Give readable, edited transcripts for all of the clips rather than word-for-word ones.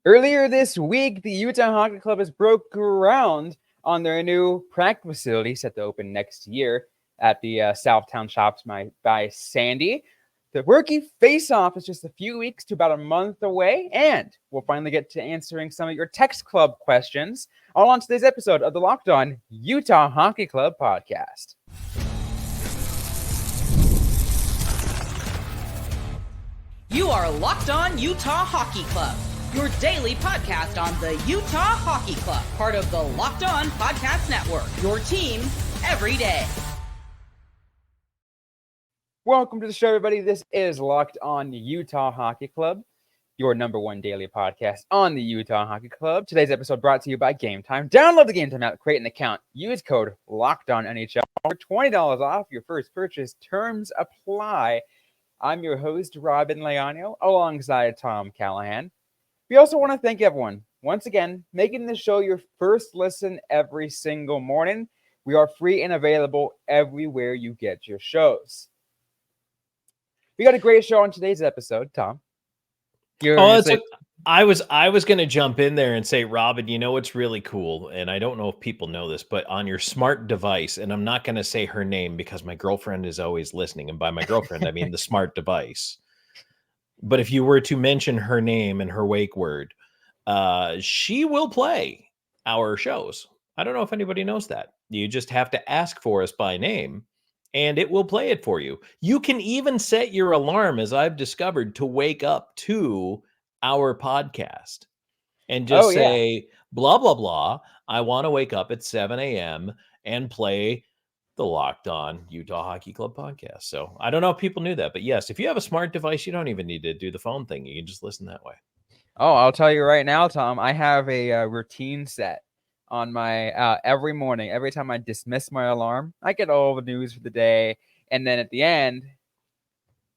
Earlier this week, the Utah Hockey Club has broke ground on their new practice facility set to open next year at the Southtown Shops by Sandy. The rookie Faceoff is just a few weeks to about a month away, and we'll finally get to answering some of your text club questions all on today's episode of the Locked On Utah Hockey Club podcast. You are Locked On Utah Hockey Club, your daily podcast on the Utah Hockey Club, part of the Locked On Podcast Network, your team every day. Welcome to the show, everybody. This is Locked On Utah Hockey Club, your number one daily podcast on the Utah Hockey Club. Today's episode brought to you by Game Time. Download the Game Time app, create an account, use code LOCKEDONNHL for $20 off your first purchase. Terms apply. I'm your host, Robyn Leano, alongside Tom Callahan. We also want to thank everyone, once again, making the show your first listen every single morning. We are free and available everywhere you get your shows. We got a great show on today's episode, Tom. I was going to jump in there and say, Robyn, you know what's really cool, and I don't know if people know this, but on your smart device, and I'm not going to say her name because my girlfriend is always listening, and by my girlfriend, I mean the smart device. But if you were to mention her name and her wake word, she will play our shows. I don't know if anybody knows that. You just have to ask for us by name, and it will play it for you. You can even set your alarm, as I've discovered, to wake up to our podcast and just say, blah, blah, blah. I want to wake up at 7 a.m. and play the Locked On Utah Hockey Club podcast. So I don't know if people knew that, but yes, if you have a smart device, you don't even need to do the phone thing. You can just listen that way. Oh, I'll tell you right now, Tom, I have a routine set on my every morning. Every time I dismiss my alarm, I get all the news for the day. And then at the end,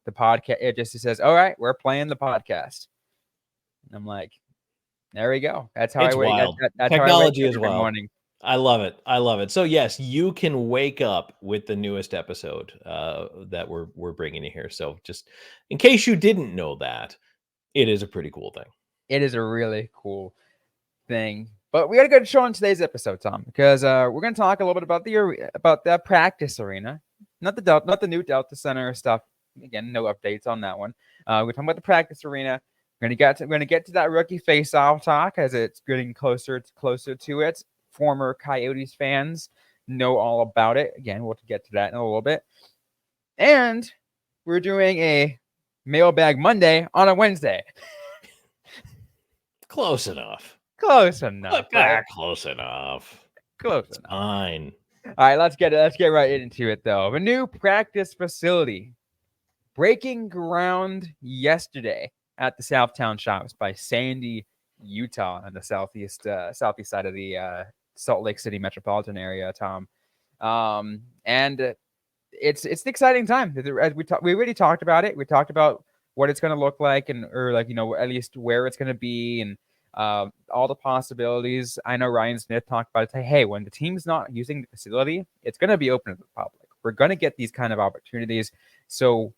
the podcast, it just says, all right, we're playing the podcast. And I'm like, there we go. That's how it's I wake up. That's Technology how I wake up as well. Morning. I love it. I love it. So yes, you can wake up with the newest episode that we're bringing you here. So just in case you didn't know that, it is a pretty cool thing. It is a really cool thing. But we got a good show on today's episode, Tom, because we're going to talk a little bit about the practice arena, not the new Delta Center stuff. Again, no updates on that one. We're talking about the practice arena. We're going to get to that rookie face-off talk as it's getting closer to it. Former Coyotes fans know all about it. Again, we'll get to that in a little bit. And we're doing a Mailbag Monday on a Wednesday. Close enough. Close enough. Right? Close enough. Close it's enough. Fine. All right, let's get right into it, though. A new practice facility breaking ground yesterday at the Southtown Shops by Sandy, Utah, on the southeast side of the Salt Lake City metropolitan area, Tom. And it's an exciting time. As we already talked about it. We talked about what it's going to look like, or at least where it's going to be, and all the possibilities. I know Ryan Smith talked about it. Say, hey, when the team's not using the facility, it's going to be open to the public. We're going to get these kind of opportunities, to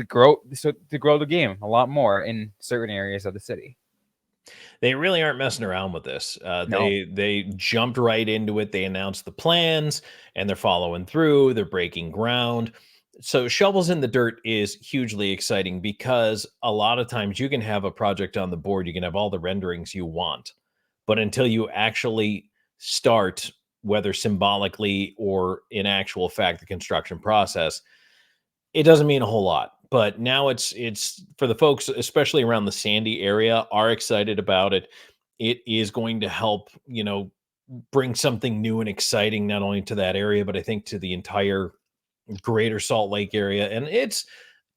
grow the game a lot more in certain areas of the city. They really aren't messing around with this. No. They jumped right into it. They announced the plans, and they're following through. They're breaking ground. So shovels in the dirt is hugely exciting, because a lot of times you can have a project on the board. You can have all the renderings you want, but until you actually start, whether symbolically or in actual fact, the construction process, it doesn't mean a whole lot. But now it's for the folks, especially around the Sandy area, are excited about it. It is going to help, bring something new and exciting, not only to that area, but I think to the entire greater Salt Lake area. And it's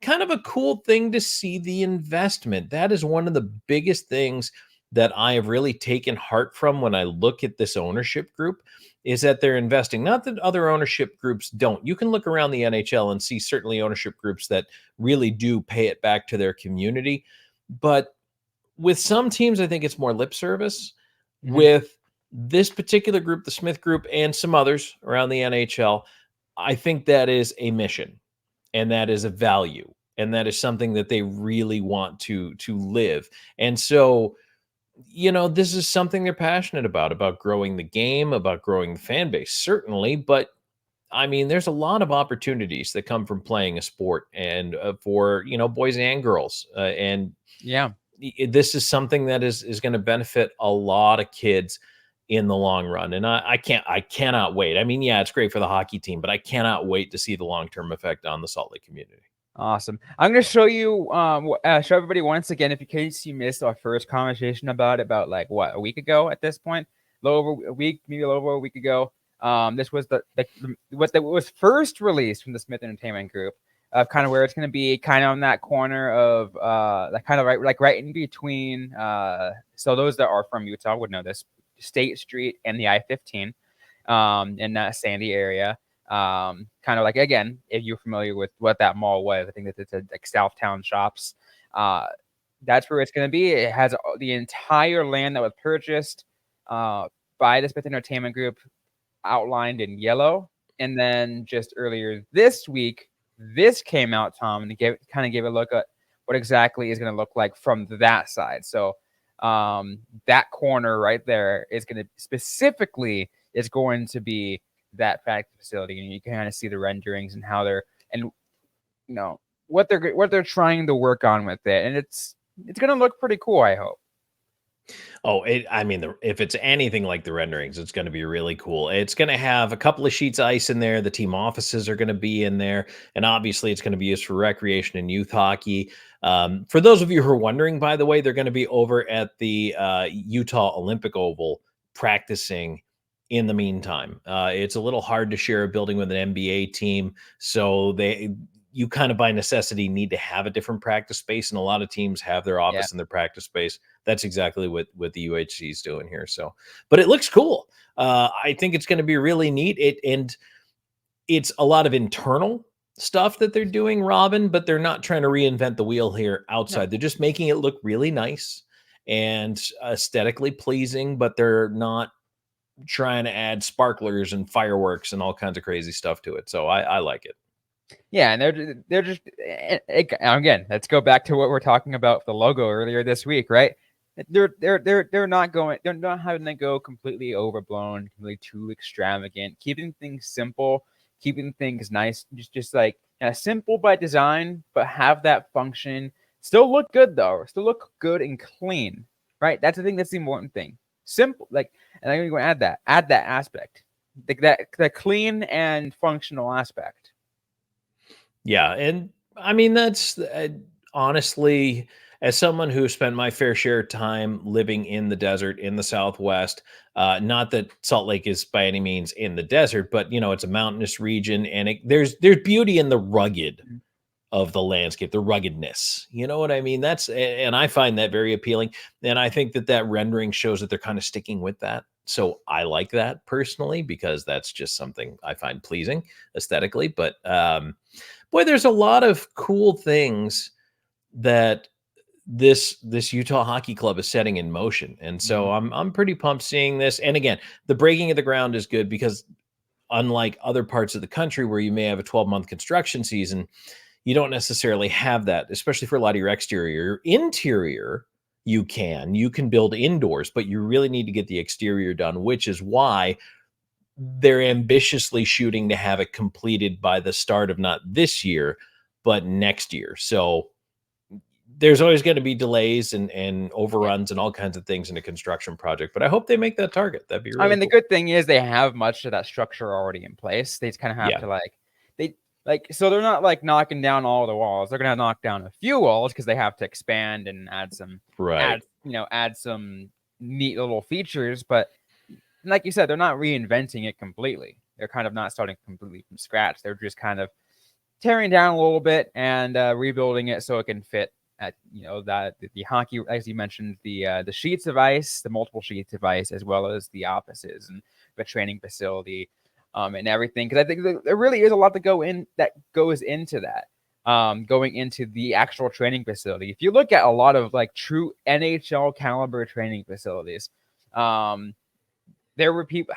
kind of a cool thing to see the investment. That is one of the biggest things that I have really taken heart from when I look at this ownership group, is that they're investing. Not that other ownership groups don't. You can look around the NHL and see certainly ownership groups that really do pay it back to their community. But with some teams, I think it's more lip service. Mm-hmm. With this particular group, the Smith Group, and some others around the NHL, I think that is a mission, and that is a value, and that is something that they really want to live. And so this is something they're passionate about growing the game, about growing the fan base, certainly. But I mean, there's a lot of opportunities that come from playing a sport, and for boys and girls, and Yeah. this is something that is going to benefit a lot of kids in the long run. And I cannot wait. I mean, yeah, it's great for the hockey team, but I cannot wait to see the long term effect on the Salt Lake community. Awesome. I'm going to show you, show everybody once again, if in case you missed our first conversation about it, about like a week ago at this point, a little over a week, maybe a little over a week ago. This was what was first released from the Smith Entertainment Group, of kind of where it's going to be, kind of on that corner of like kind of right in between. So those that are from Utah would know this, State Street and the I-15, in that Sandy area. Kind of like, again, if you're familiar with what that mall was, I think that it's like Southtown Shops. That's where it's going to be. It has the entire land that was purchased by the Smith Entertainment Group outlined in yellow. And then just earlier this week, this came out, Tom, and kind of gave a look at what exactly is going to look like from that side. So that corner right there is going to specifically is going to be that practice facility, and you can kind of see the renderings and how they're, and what they're trying to work on with it, and it's going to look pretty cool, I hope. Oh, I mean, if it's anything like the renderings, it's going to be really cool. It's going to have a couple of sheets of ice in there. The team offices are going to be in there. And obviously, it's going to be used for recreation and youth hockey. For those of you who are wondering, by the way, they're going to be over at the Utah Olympic Oval practicing in the meantime. It's a little hard to share a building with an NBA team. So you kind of by necessity need to have a different practice space, and a lot of teams have their office in their practice space. That's exactly what the UHC is doing here. So, but it looks cool. I think it's going to be really neat. And it's a lot of internal stuff that they're doing, Robin, but they're not trying to reinvent the wheel here outside. No. They're just making it look really nice and aesthetically pleasing, but they're not trying to add sparklers and fireworks and all kinds of crazy stuff to it. So I like it. Yeah, and they're just, again, let's go back to what we're talking about the logo earlier this week, right? They're not having to go completely overblown, completely too extravagant, keeping things simple, keeping things nice, just like simple by design, but have that function. Still look good though, still look good and clean, right? That's the thing. That's the important thing. Simple, like, and I'm going to add that aspect, that clean and functional aspect. Yeah, and I mean, that's honestly, as someone who spent my fair share of time living in the desert in the Southwest, not that Salt Lake is by any means in the desert, but it's a mountainous region, and there's beauty in the rugged of the landscape, the ruggedness. You know what I mean? And I find that very appealing, and I think that rendering shows that they're kind of sticking with that. So I like that personally, because that's just something I find pleasing aesthetically. But boy, there's a lot of cool things that this Utah Hockey Club is setting in motion. And so I'm pretty pumped seeing this. And again, the breaking of the ground is good, because unlike other parts of the country where you may have a 12-month construction season, you don't necessarily have that, especially for a lot of your exterior. Your interior, you can build indoors, but you really need to get the exterior done, which is why they're ambitiously shooting to have it completed by the start of not this year, but next year. So there's always going to be delays and overruns and all kinds of things in a construction project, but I hope they make that target. That'd be really cool. The good thing is they have much of that structure already in place. They just kind of have to so they're not like knocking down all the walls. They're going to knock down a few walls because they have to expand and add some, add some neat little features. But like you said, they're not reinventing it completely. They're kind of not starting completely from scratch. They're just kind of tearing down a little bit and rebuilding it so it can fit at that the hockey, as you mentioned, the sheets of ice, the multiple sheets of ice, as well as the offices and the training facility, and everything. Because I think there really is a lot that goes into that. Going into the actual training facility. If you look at a lot of like true NHL caliber training facilities, there were people.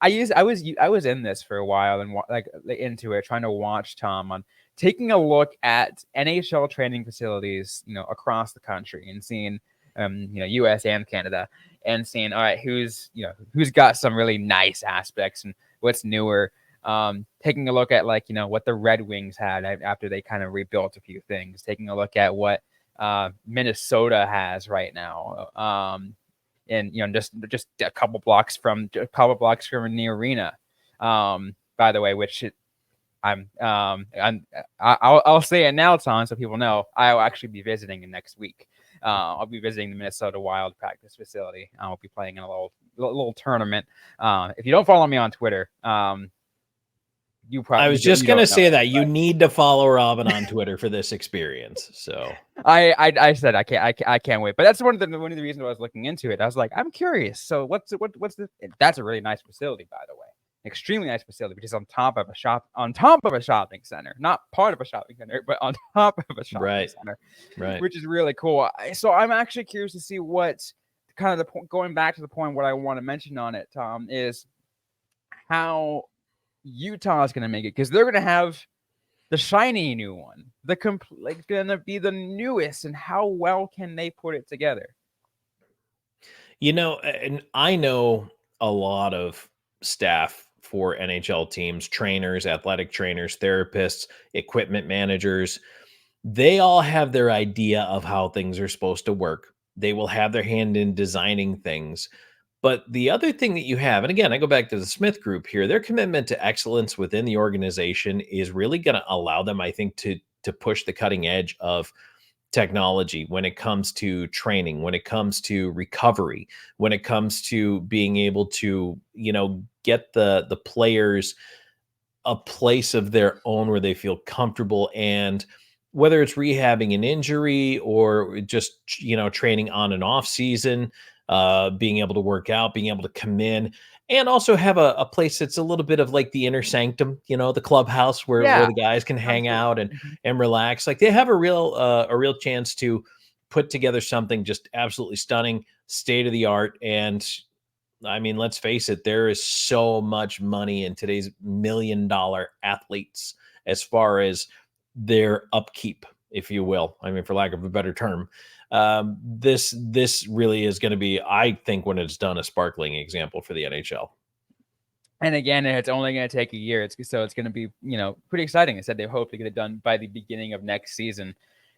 I was in this for a while and into it, trying to watch Tom on taking a look at NHL training facilities, across the country, and seeing US and Canada, and seeing, all right, who's got some really nice aspects and what's newer. Taking a look at what the Red Wings had after they kind of rebuilt a few things, taking a look at what Minnesota has right now. And just a couple blocks from the arena. By the way, which I'll say it now, Tom, so people know I'll actually be visiting next week. I'll be visiting the Minnesota Wild practice facility. I'll be playing in a little tournament. If you don't follow me on Twitter, you probably. I was just gonna say that you need to follow Robyn on Twitter for this experience. So I said I can't wait. But that's one of the reasons I was looking into it. I was like, I'm curious. So what's the? That's a really nice facility, by the way. Extremely nice facility, which is on top of a shopping center, not part of a shopping center, but on top of a shopping center, right? Which is really cool. So I'm actually curious to see what kind of going back to the point. What I want to mention on it, Tom, is how Utah is going to make it, because they're going to have the shiny new one, going to be the newest, and how well can they put it together? And I know a lot of staff for NHL teams, trainers, athletic trainers, therapists, equipment managers. They all have their idea of how things are supposed to work. They will have their hand in designing things. But the other thing that you have, and again, I go back to the Smith Group here, their commitment to excellence within the organization is really going to allow them, I think, to push the cutting edge of technology when it comes to training, when it comes to recovery, when it comes to being able to, get the players a place of their own where they feel comfortable. And whether it's rehabbing an injury or just, training on and off season, being able to work out, being able to come in and also have a place that's a little bit of like the inner sanctum, the clubhouse where the guys can hang out and relax. Like they have a real chance to put together something just absolutely stunning, state of the art. And I mean, let's face it, there is so much money in today's $1 million athletes as far as their upkeep, if you will. I mean, for lack of a better term, this really is going to be, I think, when it's done, a sparkling example for the NHL. And again, it's only going to take a year. It's going to be, pretty exciting. I said they hope to get it done by the beginning of next season.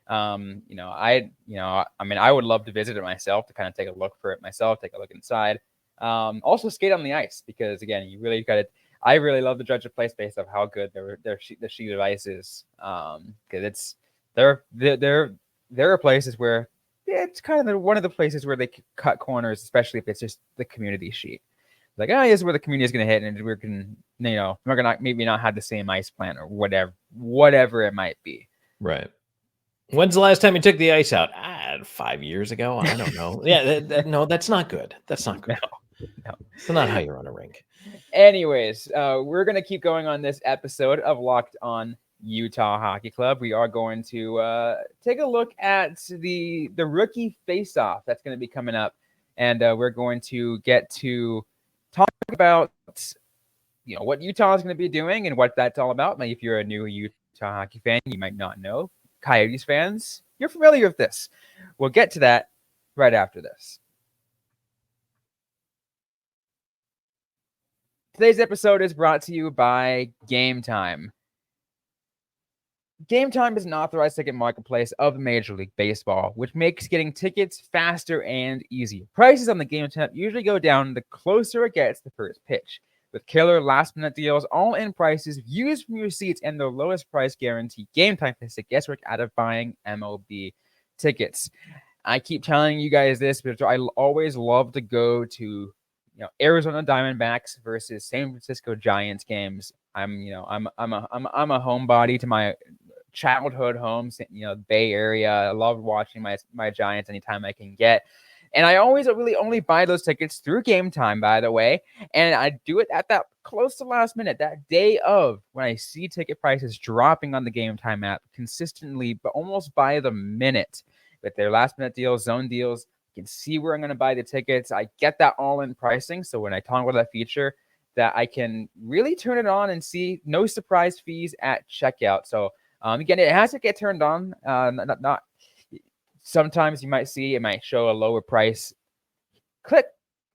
I would love to visit it myself, to kind of take a look for it myself, take a look inside. Also skate on the ice, because again, you really got it. I really love the Judge of Place based off how good the sheet of ice is. Because there are places where it's kind of one of the places where they cut corners, especially if it's just the community sheet. Like, this is where the community is going to hit, and we're going to maybe not have the same ice plan or whatever it might be. Right. When's the last time you took the ice out? 5 years ago. I don't know. Yeah, no, that's not good. That's not good. No. It's not how you run a rink. Anyways, we're going to keep going on this episode of Locked On Utah Hockey Club. We are going to take a look at the rookie Faceoff that's going to be coming up, and we're going to get to talk about what Utah is going to be doing and what that's all about. Maybe if you're a new Utah hockey fan, you might not know. Coyotes fans, you're familiar with this. We'll get to that right after this. Today's episode is brought to you by Game Time. Game Time is an authorized ticket marketplace of Major League Baseball, which makes getting tickets faster and easier. Prices on the Game Time usually go down the closer it gets to the first pitch. With killer last-minute deals, all-in prices, views from your seats, and the lowest price guarantee, Game Time takes the guesswork out of buying MLB tickets. I keep telling you guys this, but I always love to go to Arizona Diamondbacks versus San Francisco Giants games. I'm a homebody to my childhood home, Bay Area. I love watching my Giants anytime I can get. And I always really only buy those tickets through Game Time, by the way. And I do it at that close to last minute, that day of, when I see ticket prices dropping on the Game Time app consistently, but almost by the minute. With their last minute deals, zone deals, you can see where I'm going to buy the tickets. I get that all-in pricing. So when I talk about that feature, that I can really turn it on and see no surprise fees at checkout. So again, it has to get turned on. sometimes you might see it might show a lower price.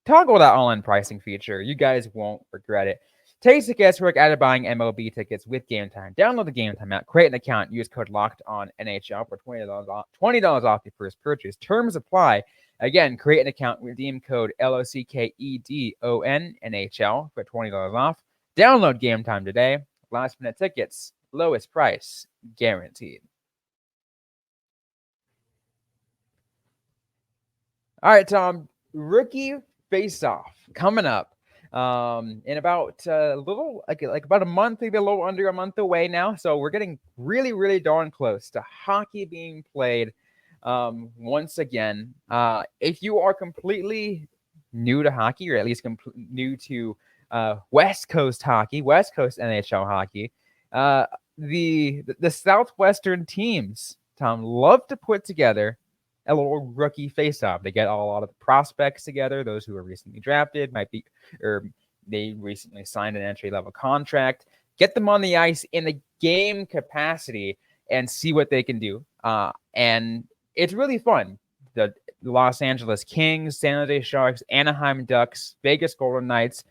Toggle that all-in pricing feature. You guys won't regret it. Takes the guesswork out of buying MLB tickets with Game Time. Download the Game Time app, create an account, use code LOCKEDONNHL for $20 off your first purchase. Terms apply. Again, create an account, redeem code LOCKEDONNHL for $20 off. Download Game Time today. Last minute tickets, lowest price guaranteed. All right, Tom. Rookie Faceoff coming up in about a little like about a month, maybe a little under a month away now. So we're getting really, really darn close to hockey being played once again. If you are completely new to hockey, or at least new to West Coast hockey, West Coast NHL hockey, the Southwestern teams, Tom, love to put together a little rookie face-off. They get a lot of the prospects together, those who were recently drafted, or they recently signed an entry-level contract, get them on the ice in a game capacity and see what they can do. And it's really fun. The Los Angeles Kings, San Jose Sharks, Anaheim Ducks, Vegas Golden Knights,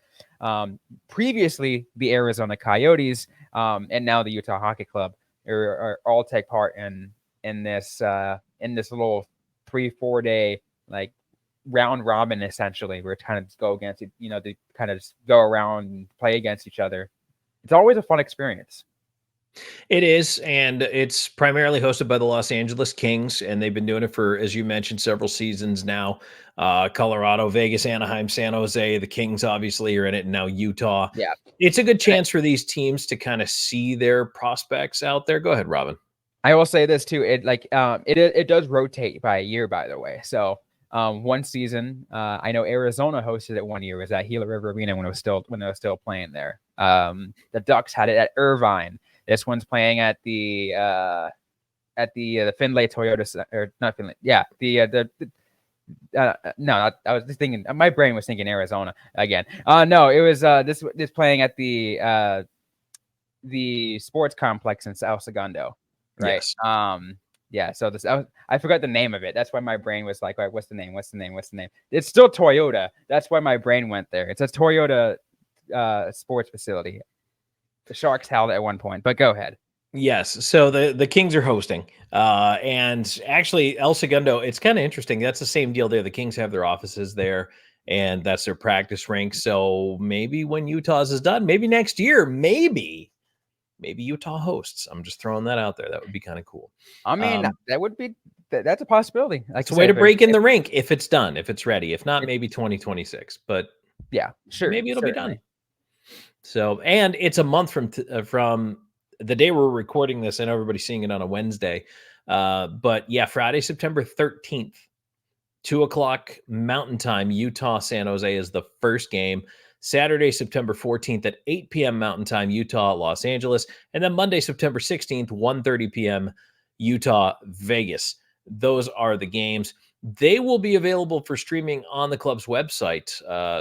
previously the Arizona Coyotes, and now the Utah Hockey Club are all take part in this little 3-4 day like round robin. Essentially, we're trying to go against it, to kind of just go around and play against each other. It's always a fun experience. It is, and it's primarily hosted by the Los Angeles Kings, and they've been doing it for, as you mentioned, several seasons now. Colorado, Vegas, Anaheim, San Jose, the Kings obviously are in it, and now Utah. Yeah, it's a good chance for these teams to kind of see their prospects out there. Go ahead, Robyn. I will say this too. It does rotate by a year, by the way. So one season, I know Arizona hosted it one year. It was at Gila River Arena when it was still playing there. The Ducks had it at Irvine. This one's playing at the Findlay Toyota, or not Findlay. Yeah, no, I was just thinking. My brain was thinking Arizona again. No, it was this playing at the sports complex in El Segundo. Right. Yes. Yeah. So I forgot the name of it. That's why my brain was like, all right, what's the name? It's still Toyota. That's why my brain went there. It's a Toyota sports facility. The Sharks held it at one point, but go ahead. Yes. So the Kings are hosting. And actually El Segundo, it's kind of interesting. That's the same deal there. The Kings have their offices there, and that's their practice rink. So maybe when Utah's is done, maybe next year, maybe Utah hosts. I'm just throwing that out there. That would be kind of cool. I mean, that's a possibility. It's a way to break in the rink if it's done, if it's ready. If not, maybe 2026. But yeah, sure, maybe it'll be done. So, and it's a month from the day we're recording this. I know everybody's seeing it on a Wednesday, but yeah, Friday, September 13th, 2:00 Mountain Time, Utah, San Jose is the first game. Saturday, September 14th at 8 p.m. Mountain Time, Utah, Los Angeles. And then Monday, September 16th, 1:30 p.m., Utah, Vegas. Those are the games. They will be available for streaming on the club's website.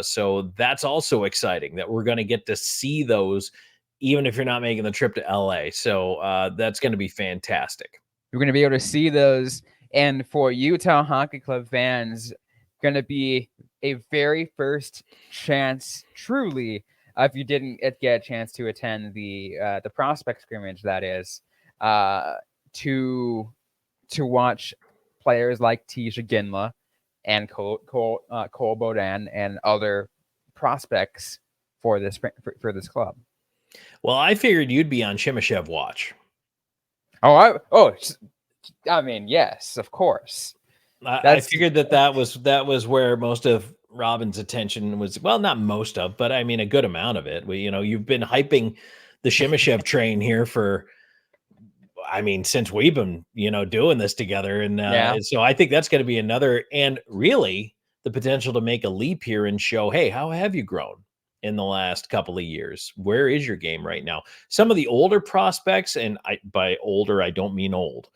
So that's also exciting that we're going to get to see those, even if you're not making the trip to LA. So that's going to be fantastic. You're going to be able to see those. And for Utah Hockey Club fans, going to be a very first chance, truly, if you didn't get a chance to attend the prospect scrimmage, that is, to watch players like Tisha Ginla and Cole Baudin and other prospects for this club. Well, I figured you'd be on Chimashev watch. I mean, yes, of course. I figured that was where most of Robyn's attention was. Well, not most of, but I mean a good amount of it. You've been hyping the Chimashev train here for, since we've been, doing this together. And so I think that's going to be another, and really the potential to make a leap here and show, hey, how have you grown in the last couple of years? Where is your game right now? Some of the older prospects, and by older, I don't mean old,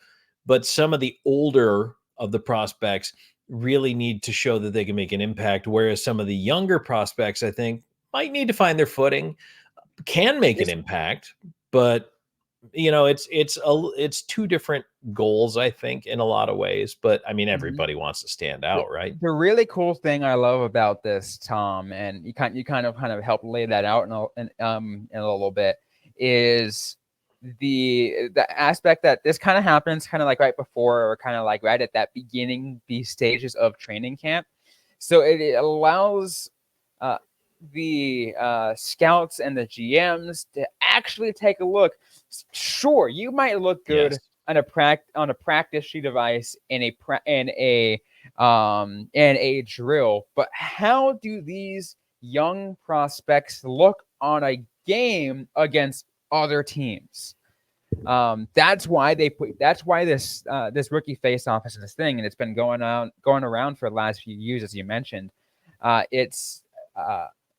but some of the older of the prospects really need to show that they can make an impact. Whereas some of the younger prospects, I think, might need to find their footing, can make an impact, but it's two different goals, I think, in a lot of ways. But I mean, Mhm. everybody wants to stand The out, right? the really cool thing I love about this, Tom, and you kind of help lay that out in a little bit, is the aspect that this kind of happens kind of like right before or kind of like right at that beginning, these stages of training camp. So it allows uh, the scouts and the GMs to actually take a look. Sure, you might look good Yes. on a practice sheet of ice in a drill, but how do these young prospects look on a game against other teams? That's why this rookie face off is this thing, and it's been going around for the last few years, as you mentioned. It's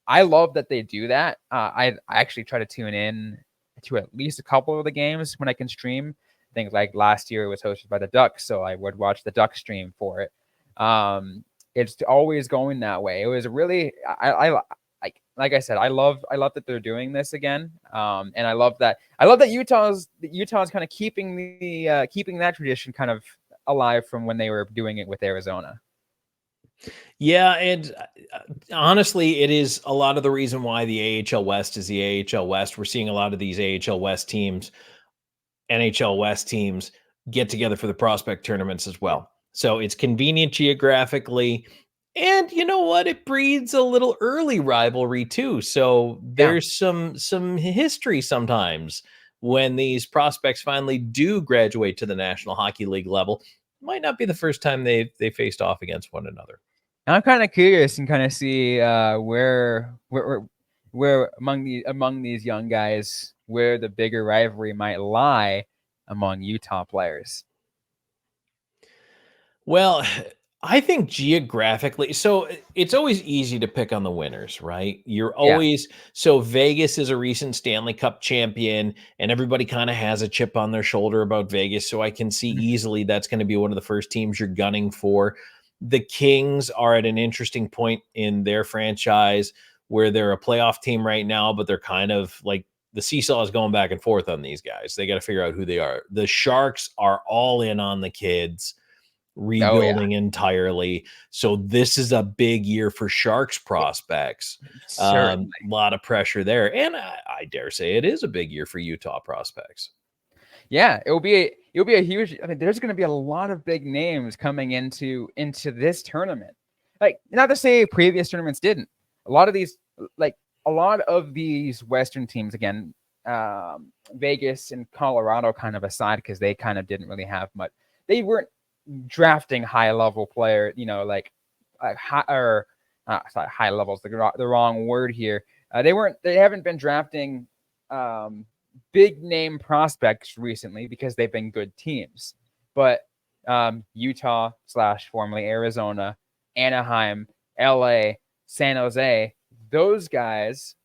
I love that they do that. I actually try to tune in to at least a couple of the games when I can stream. I think like last year it was hosted by the Ducks, so I would watch the Duck stream for it. It's always going that way. It was really like I said, I love that they're doing this again. And I love that Utah's kind of keeping that tradition kind of alive from when they were doing it with Arizona. Yeah, and honestly, it is a lot of the reason why the AHL West is the AHL West. We're seeing a lot of these AHL West teams, NHL West teams get together for the prospect tournaments as well. So it's convenient geographically. And you know what? It breeds a little early rivalry too. So Yeah. there's some history sometimes when these prospects finally do graduate to the National Hockey League level. Might not be the first time they faced off against one another. I'm kind of curious and kind of see where among these young guys where the bigger rivalry might lie among Utah players. Well, I think geographically, so it's always easy to pick on the winners, right? You're Yeah. always so Vegas is a recent Stanley Cup champion, and everybody kind of has a chip on their shoulder about Vegas. So I can see easily that's going to be one of the first teams you're gunning for. The Kings are at an interesting point in their franchise where they're a playoff team right now, but they're kind of like the seesaw is going back and forth on these guys. They got to figure out who they are. The Sharks are all in on the kids Oh yeah, rebuilding entirely. So this is a big year for Sharks prospects. A certainly. lot of pressure there. And I dare say it is a big year for Utah prospects. Yeah, it'll be a huge. I mean, there's going to be a lot of big names coming into this tournament. Like, not to say previous tournaments didn't. A lot of these, like a lot of these Western teams, again, Vegas and Colorado, kind of aside because they kind of didn't really have much. They weren't drafting high level player. High or sorry, high levels. The wrong word here. They haven't been drafting. Big name prospects recently because they've been good teams. But Utah / formerly Arizona, Anaheim, LA, San Jose, those guys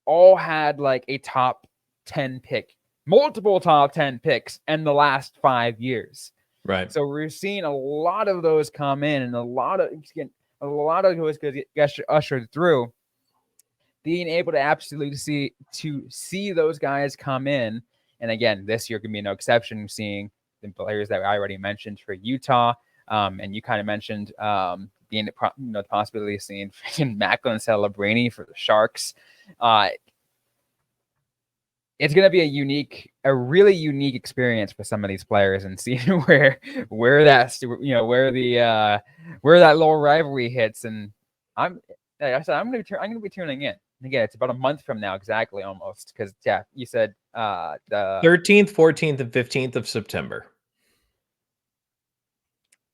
all had like a top 10 pick, multiple top 10 picks in the last 5 years. Right. So we're seeing a lot of those come in and a lot of those get ushered through. Being able to absolutely see those guys come in, and again, this year can be no exception. Seeing the players that I already mentioned for Utah, and you kind of mentioned the possibility of seeing Macklin Celebrini for the Sharks. It's going to be a really unique experience for some of these players, and seeing where that where that little rivalry hits. And like I said, I'm going to be tuning in. Again, it's about a month from now, exactly, almost. Because yeah, you said the 13th, 14th, and 15th of September.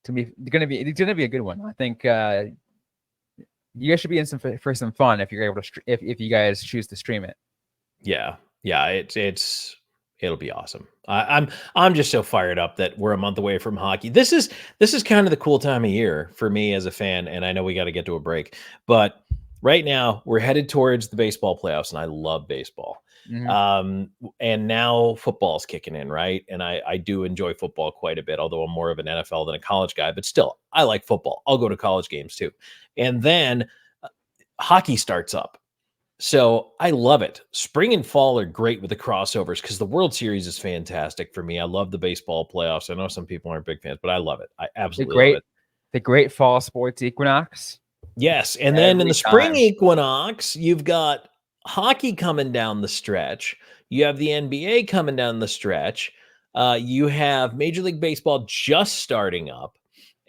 it's gonna be a good one. I think you guys should be in for some fun if you're able to if you guys choose to stream it. Yeah. It'll be awesome. I'm just so fired up that we're a month away from hockey. This is kind of the cool time of year for me as a fan, and I know we got to get to a break, but right now we're headed towards the baseball playoffs, and I love baseball. Mhm. And now football's kicking in, right? And I do enjoy football quite a bit, although I'm more of an NFL than a college guy, but still, I like football. I'll go to college games too. And then hockey starts up. So I love it. Spring and fall are great with the crossovers because the World Series is fantastic for me. I love the baseball playoffs. I know some people aren't big fans, but I love it. I The absolutely love great, it. the great fall sports equinox. Yes. And then in Every the spring time. equinox, you've got hockey coming down the stretch. You have the NBA coming down the stretch. You have Major League Baseball just starting up.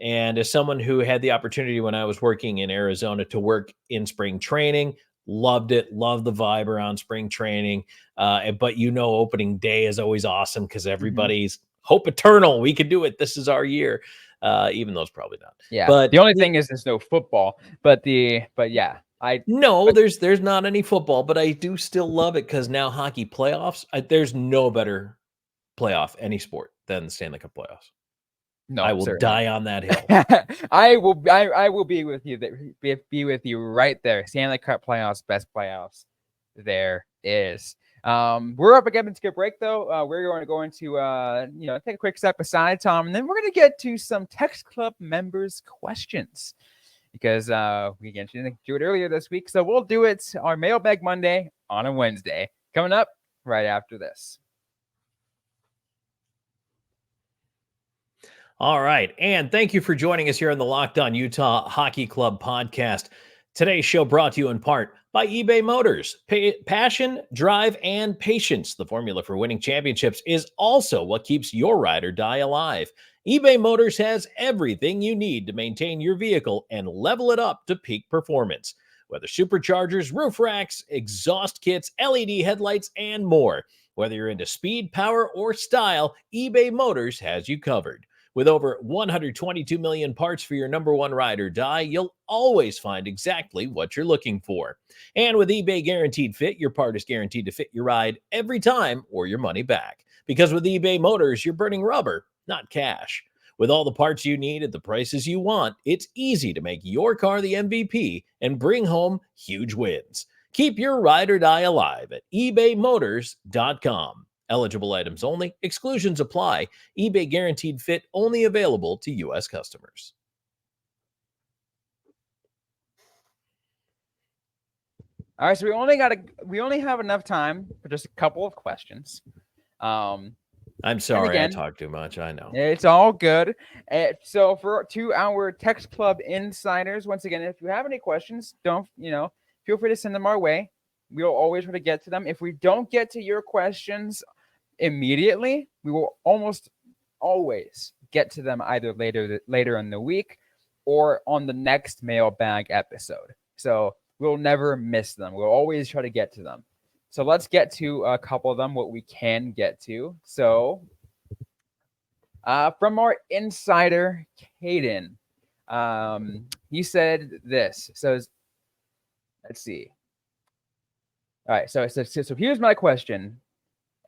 And as someone who had the opportunity when I was working in Arizona to work in spring training, loved it, loved the vibe around spring training. But opening day is always awesome because Mhm. everybody's hope eternal. We can do it. This is our year. Even though it's probably not. Yeah. But The only thing is there's no football, but yeah, no, but there's not any football, but I do still love it because now hockey playoffs. There's no better playoff any sport than the Stanley Cup playoffs. I no, will certainly. die on that hill. I will be with you there. Be with you right there. Stanley Cup playoffs, best playoffs there is. We're up against a break though. We're going to take a quick step aside, Tom, and then we're going to get to some Text Club members' questions because we didn't do it earlier this week. So we'll do it our Mailbag Monday on a Wednesday. Coming up right after this. All right. And thank you for joining us here on the Locked On Utah Hockey Club podcast. Today's show brought to you in part by eBay Motors. Passion, drive, and patience. The formula for winning championships is also what keeps your ride or die alive. eBay Motors has everything you need to maintain your vehicle and level it up to peak performance. Whether superchargers, roof racks, exhaust kits, LED headlights, and more. Whether you're into speed, power, or style, eBay Motors has you covered. With over 122 million parts for your number one ride or die, you'll always find exactly what you're looking for. And with eBay Guaranteed Fit, your part is guaranteed to fit your ride every time or your money back. Because with eBay Motors, you're burning rubber, not cash. With all the parts you need at the prices you want, it's easy to make your car the MVP and bring home huge wins. Keep your ride or die alive at ebaymotors.com. Eligible items only. Exclusions apply. eBay Guaranteed Fit only available to U.S. customers. All right, so we only have enough time for just a couple of questions. I'm sorry, again, I talk too much. I know. It's all good. So to our Text Club insiders, once again, if you have any questions, feel free to send them our way. We'll always try to get to them. If we don't get to your questions immediately, we will almost always get to them either later in the week or on the next mailbag episode. So we'll never miss them. We'll always try to get to them. So let's get to a couple of them, what we can get to. So from our insider, Caden, he said this. So let's see. All right, so here's my question.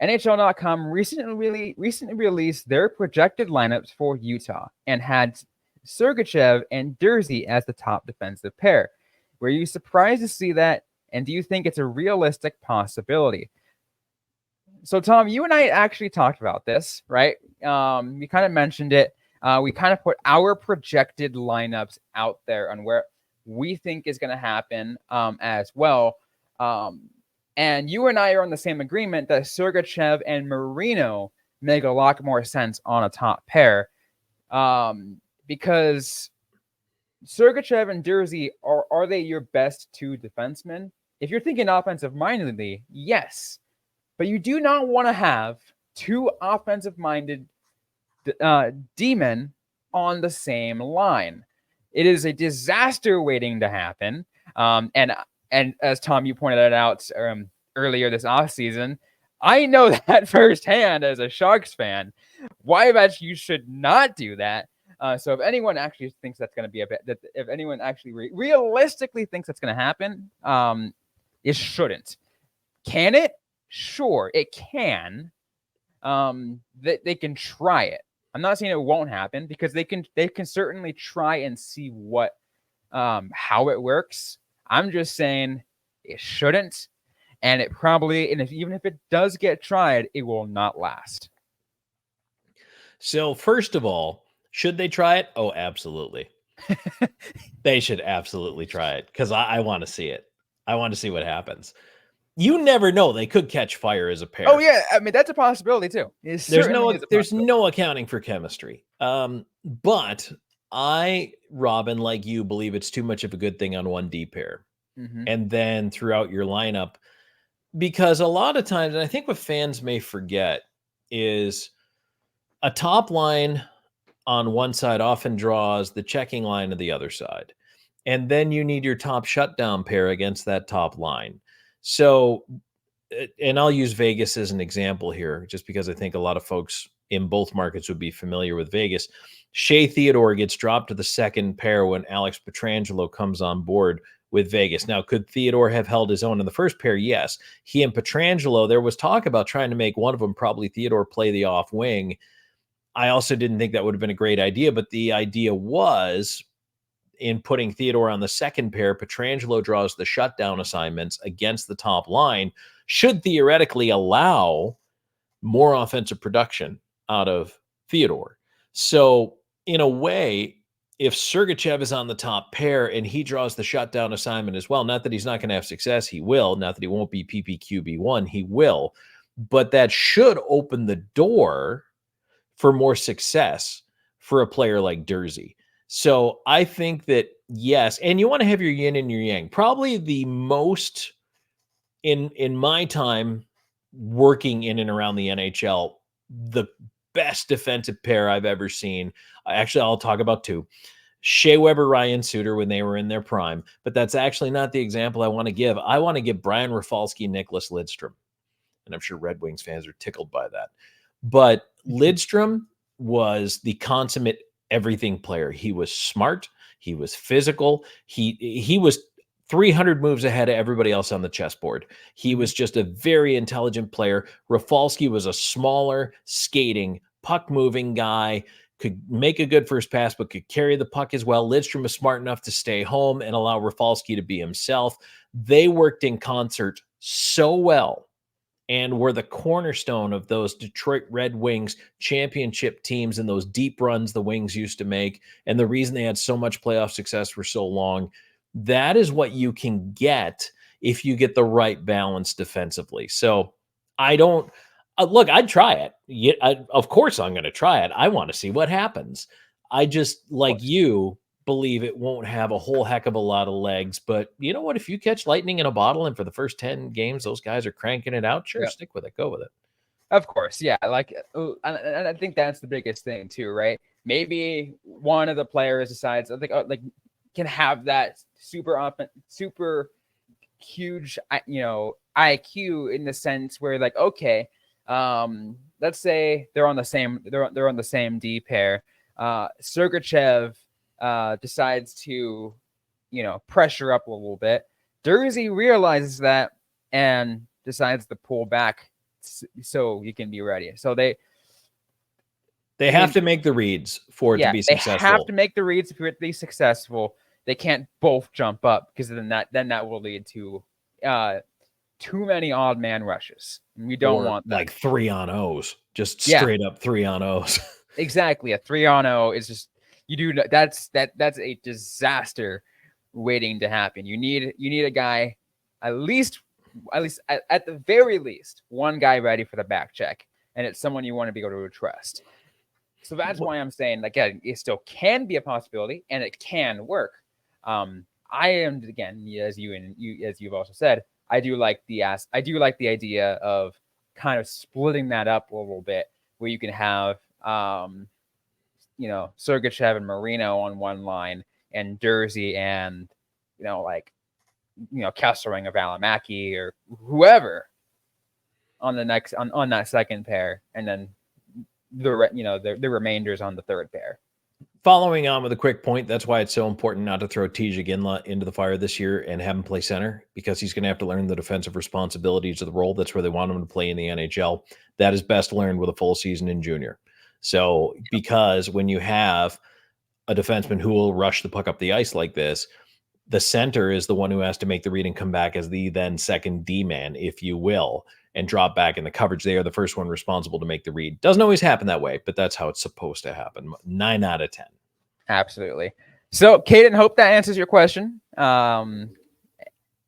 NHL.com recently released their projected lineups for Utah and had Sergachev and Dursey as the top defensive pair. Were you surprised to see that? And do you think it's a realistic possibility? So, Tom, you and I actually talked about this, right? We kind of mentioned it. We kind of put our projected lineups out there on where we think is going to happen as well. And you and I are on the same agreement that Sergachev and Marino make a lot more sense on a top pair because Sergachev and Dursey, are they your best two defensemen? If you're thinking offensive-mindedly, yes. But you do not want to have two offensive-minded D-men on the same line. It is a disaster waiting to happen. And as Tom, you pointed it out earlier this offseason, I know that firsthand as a Sharks fan. Why that you should not do that. So if anyone actually thinks that's going to be if anyone actually realistically thinks that's going to happen, it shouldn't. Can it? Sure, it can. They can try it. I'm not saying it won't happen because they can certainly try and see what how it works. I'm just saying it shouldn't, and it probably, and even if it does get tried, it will not last. So first of all, should they try it? Oh, absolutely. They should absolutely try it because I want to see it. I want to see what happens. You never know. They could catch fire as a pair. Oh yeah, I mean that's a possibility too. There's no accounting for chemistry. But Robyn, like you, believe it's too much of a good thing on one D pair. Mm-hmm. And then throughout your lineup, because a lot of times, and I think what fans may forget is a top line on one side often draws the checking line of the other side. And then you need your top shutdown pair against that top line. So, and I'll use Vegas as an example here, just because I think a lot of folks in both markets would be familiar with Vegas. Shea Theodore gets dropped to the second pair when Alex Pietrangelo comes on board with Vegas. Now, could Theodore have held his own in the first pair? Yes. He and Pietrangelo, there was talk about trying to make one of them, probably Theodore, play the off wing. I also didn't think that would have been a great idea, but the idea was in putting Theodore on the second pair, Pietrangelo draws the shutdown assignments against the top line, should theoretically allow more offensive production out of Theodore. So in a way, if Sergachev is on the top pair and he draws the shutdown assignment as well, not that he's not going to have success, he will. Not that he won't be PPQB1, he will. But that should open the door for more success for a player like Durzi. So I think that, yes, and you want to have your yin and your yang. Probably the most in my time working in and around the NHL, the best defensive pair I've ever seen. Actually, I'll talk about two. Shea Weber, Ryan Suter when they were in their prime, but that's actually not the example I want to give. I want to give Brian Rafalski, Nicholas Lidstrom. And I'm sure Red Wings fans are tickled by that. But Lidstrom was the consummate everything player. He was smart. He was physical. He was 300 moves ahead of everybody else on the chessboard. He was just a very intelligent player. Rafalski was a smaller, skating, puck-moving guy, could make a good first pass, but could carry the puck as well. Lidstrom was smart enough to stay home and allow Rafalski to be himself. They worked in concert so well and were the cornerstone of those Detroit Red Wings championship teams and those deep runs the Wings used to make. And the reason they had so much playoff success for so long, that is what you can get if you get the right balance defensively. So I don't look, I'd try it. Yeah, of course I'm going to try it. I want to see what happens. I just, like you, believe it won't have a whole heck of a lot of legs. But you know what? If you catch lightning in a bottle and for the first 10 games, those guys are cranking it out, sure, stick with it. Go with it. Of course. Yeah. Like, and I think that's the biggest thing too, right? Maybe one of the players decides, I think, like, can have that super huge, IQ in the sense where, like, okay, let's say they're on the same D pair. Sergachev decides to, pressure up a little bit. Durzi realizes that and decides to pull back so you can be ready. So they have to make the reads for it to be successful. They have to make the reads for it to be successful. They can't both jump up because then that will lead to too many odd man rushes. We don't want that. Like 3-on-0s, just straight up 3-on-0s. Exactly, a 3-on-0 is just that's a disaster waiting to happen. You need a guy at least at the very least one guy ready for the back check, and it's someone you want to be able to trust. So that's why I'm saying, like, it still can be a possibility and it can work. I am, again, as you've also said, I do like the idea of kind of splitting that up a little bit, where you can have Sergachev and Marino on one line, and Durzi and Kesselring or Valimaki or whoever on the next on that second pair, and then the remainders on the third pair. Following on with a quick point, that's why it's so important not to throw Tijik into the fire this year and have him play center, because he's going to have to learn the defensive responsibilities of the role. That's where they want him to play in the NHL. That is best learned with a full season in junior. So, because when you have a defenseman who will rush the puck up the ice like this, the center is the one who has to make the read and come back as the then second D-man, if you will, and drop back in the coverage. They are the first one responsible to make the read. Doesn't always happen that way, but that's how it's supposed to happen. 9 out of 10. Absolutely. So, Caden, hope that answers your question.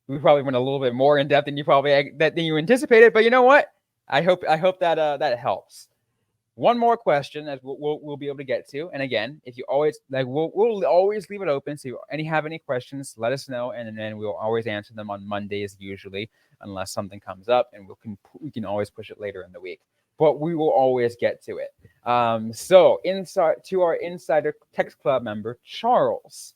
we probably went a little bit more in depth than you anticipated. But you know what? I hope that that helps. One more question as we'll be able to get to. And again, if you always we'll always leave it open. So if you have any questions, let us know, and then we'll always answer them on Mondays usually, unless something comes up, and we can always push it later in the week. But we will always get to it. So inside to our Insider Text Club member Charles,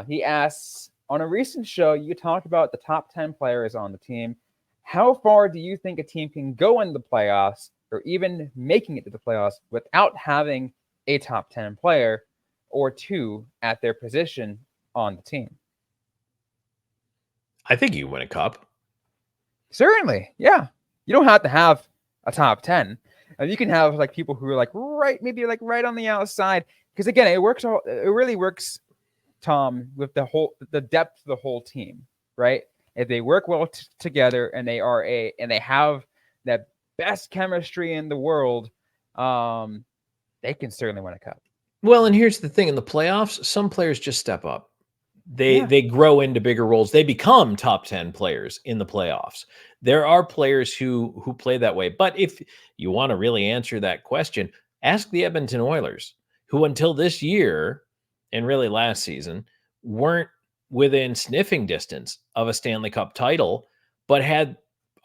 he asks, on a recent show you talked about the top 10 players on the team. How far do you think a team can go in the playoffs, or even making it to the playoffs, without having a top 10 player or two at their position on the team? I think you win a cup. Certainly, yeah. You don't have to have a top 10. You can have like people who are like right on the outside. Because again, it really works, Tom, with the depth of the whole team, right? If they work well together and they have that best chemistry in the world, they can certainly win a cup. Well, and here's the thing: in the playoffs, some players just step up. They grow into bigger roles. They become top 10 players in the playoffs. There are players who play that way. But if you want to really answer that question, ask the Edmonton Oilers, who until this year and really last season weren't within sniffing distance of a Stanley Cup title, but had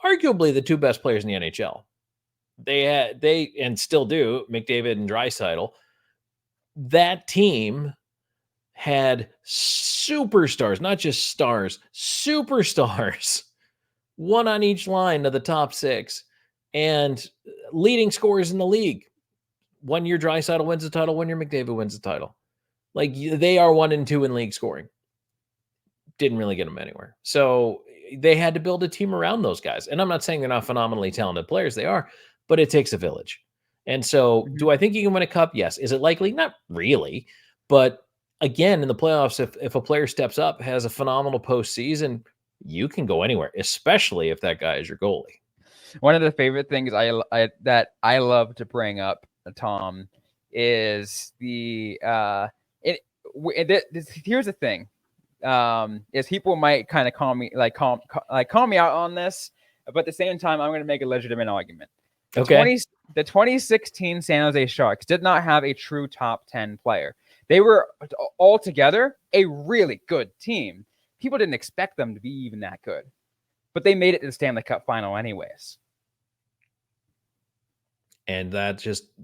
arguably the two best players in the NHL. They and still do, McDavid and Draisaitl. That team had superstars, not just stars, superstars, one on each line of the top six, and leading scorers in the league. 1 year Draisaitl wins the title, 1 year McDavid wins the title. Like, they are 1 and 2 in league scoring. Didn't really get them anywhere. So they had to build a team around those guys. And I'm not saying they're not phenomenally talented players. They are, but it takes a village. And so do I think you can win a cup? Yes. Is it likely? Not really. But again, in the playoffs, if a player steps up, has a phenomenal postseason, you can go anywhere, especially if that guy is your goalie. One of the favorite things that I love to bring up, Tom, is here's the thing. Is people might kind of call me out on this, but at the same time, I'm going to make a legitimate argument. Okay. The 2016 San Jose Sharks did not have a true top 10 player. They were altogether a really good team. People didn't expect them to be even that good, but they made it to the Stanley Cup final anyways. And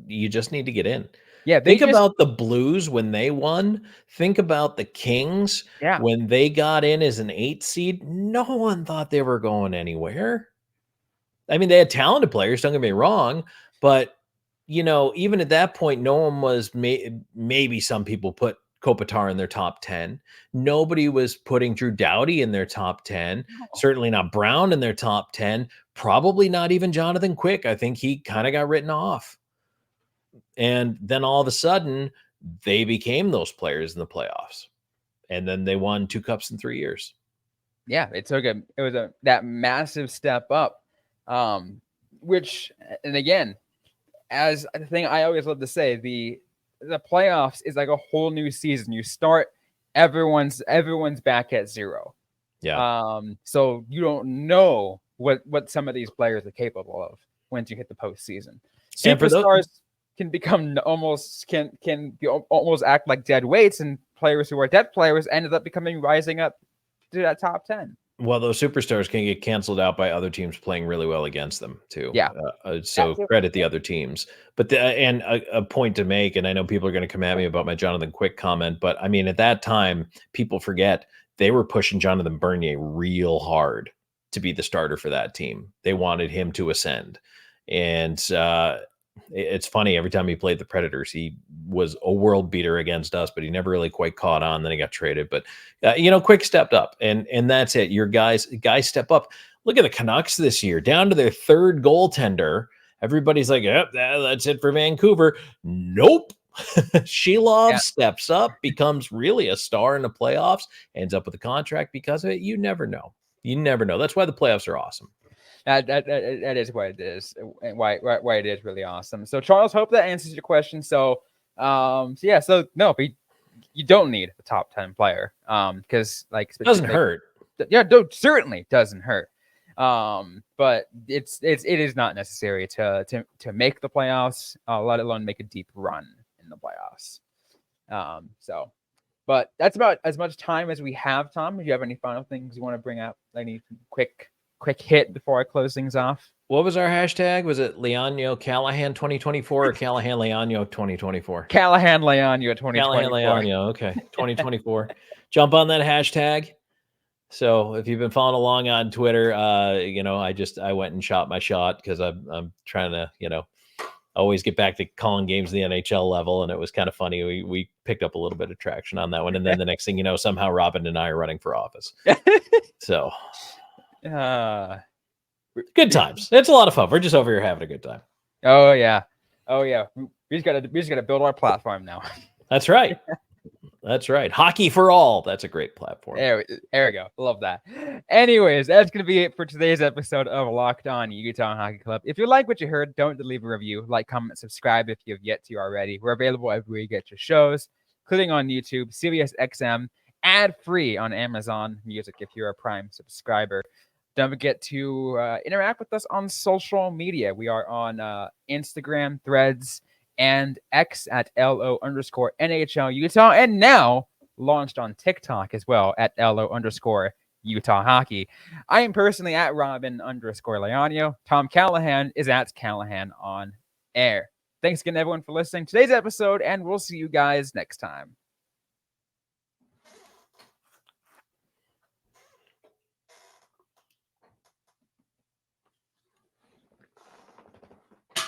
you just need to get in. Yeah, think about the Blues when they won. Think about the Kings when they got in as an 8 seed. No one thought they were going anywhere. I mean, they had talented players, don't get me wrong, but even at that point, no one was. Maybe some people put Kopitar in their top 10. Nobody was putting Drew Doughty in their top 10. No. Certainly not Brown in their top 10. Probably not even Jonathan Quick. I think he kind of got written off. And then all of a sudden, they became those players in the playoffs. And then they won 2 cups in 3 years. Yeah, it was that massive step up. Which, and again, as the thing I always love to say, the playoffs is like a whole new season. You start, everyone's back at zero. Yeah. So you don't know what some of these players are capable of once you hit the postseason. Superstars can become almost act like dead weights, and players who are dead players ended up rising up to that top 10. Well, those superstars can get canceled out by other teams playing really well against them too. Yeah. So credit the other teams. But a point to make, and I know people are going to come at me about my Jonathan Quick comment, but I mean, at that time, people forget they were pushing Jonathan Bernier real hard to be the starter for that team. They wanted him to ascend. And it's funny, every time he played the Predators, he was a world beater against us, but he never really quite caught on. Then he got traded. But Quick stepped up, and that's it. Your guys step up. Look at the Canucks this year, down to their 3rd goaltender. Everybody's like, yep, that's it for Vancouver. Nope. Sheilov steps up, becomes really a star in the playoffs, ends up with a contract because of it. You never know. That's why the playoffs are awesome. That is what it is, and why it is really awesome. So Charles, hope that answers your question. So no, but you don't need a top 10 player because it doesn't hurt. certainly doesn't hurt. But it is not necessary to make the playoffs, let alone make a deep run in the playoffs. But that's about as much time as we have. Tom, do you have any final things you want to bring up? Any quick hit before I close things off? What was our hashtag? Was it Leonio Callahan 2024 or Callahan Leonio 2024? Callahan Leonio 2024. Callahan Leonio, okay, 2024. Jump on that hashtag. So if you've been following along on Twitter, I went and shot my shot because I'm trying to, always get back to calling games the NHL level, and it was kind of funny. We picked up a little bit of traction on that one, and then the next thing you know, somehow Robyn and I are running for office. So, good times. It's a lot of fun. We're just over here having a good time. Oh yeah. We just gotta build our platform now. That's right. That's right. Hockey for all. That's a great platform. There we go. Love that. Anyways, that's going to be it for today's episode of Locked On Utah Hockey Club. If you like what you heard, don't leave a review, like, comment, subscribe if you have yet to already. We're available everywhere you get your shows, including on YouTube, SiriusXM, ad-free on Amazon Music if you're a Prime subscriber. Don't forget to interact with us on social media. We are on Instagram, Threads, and X at LO_NHL Utah, and now launched on TikTok as well at LO_Utah Hockey. I am personally at Robyn_Leonio. Tom Callahan is at Callahan on air. Thanks again, everyone, for listening to today's episode, and we'll see you guys next time.